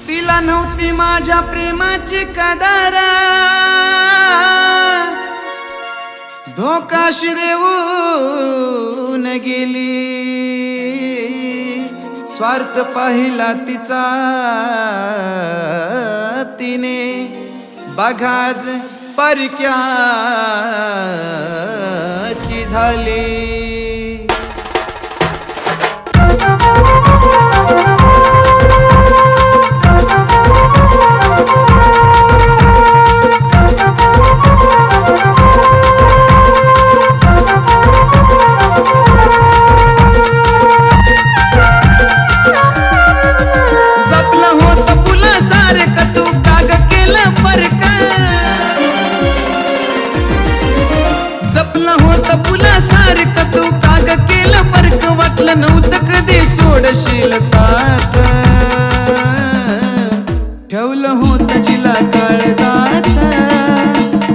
तिला नव्हती माझ्या प्रेमाची कदर, धोकाशी देऊन गेली. स्वार्थ पाहिला तिचा तिने, बघाज परक्याची झाली. सारखं तू काग केलं परक, वाटलं नव्हतं कधी सोडशील साथ. ठेवलं होतं जिला काळजात,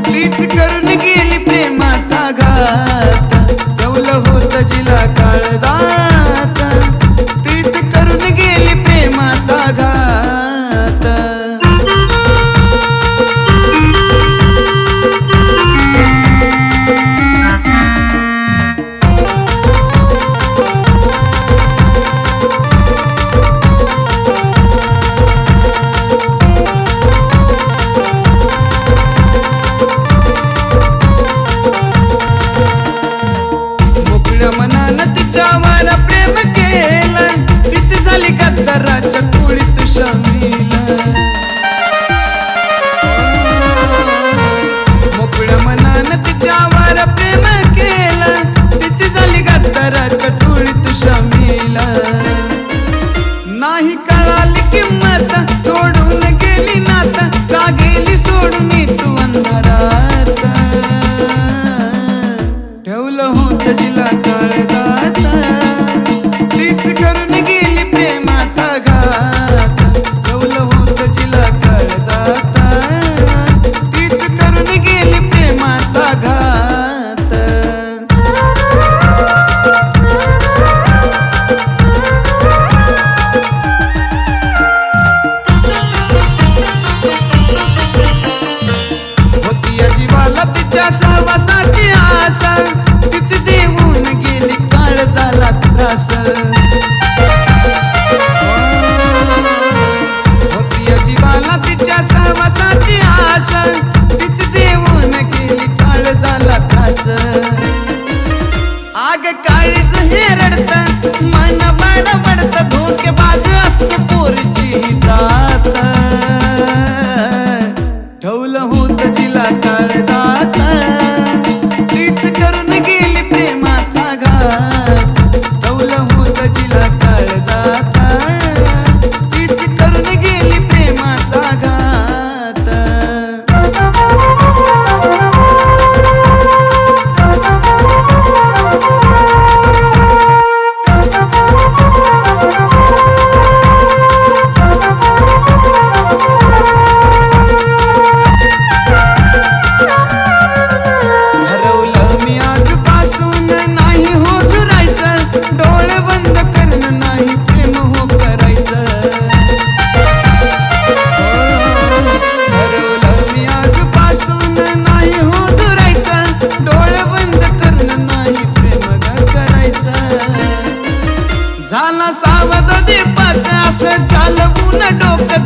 तीच करून गेली प्रेमाचा घात. ठेवलं होतं जिला काळजात, तीच करून गेली प्रेमाचा घात. मनानं तिच्यावर प्रेम केलं, तीच झाली गद्दाराच्या टोळीत शामिल. मोकळ्या मनानं तिच्यावर प्रेम केलं, तीच झाली गद्दाराच्या टोळीत शामिल. नाही कळाली किंमत, तोडून गेली नात, का गेली सोडून तू अंधारात. ठेवलं होतं जिला काळजात, तीच करून गेली प्रेमाचा घात. ठेवलं होतं जिला काळजात, तीच करून गेली प्रेमाचा घात. होती या जीवाला तिच्या सहवासाची आशा, तीच देऊन गेली काळजाला त्रास. होती या जीवाला तिच्या सहवासाची आशा, तीच देऊन गेली काळजाला त्रास. आग काळीच हे रडतं, मन बडबडतं, धोकेबाज असते पोरची जात. ठेवलं होतं जिला काळजात, तीच करून गेली प्रेमाचा घात. ठेवलं होतं जिला काळजात, तीच करून गेली प्रेमाचा घात. झाला सावध दीपक, असं चालवून डोकं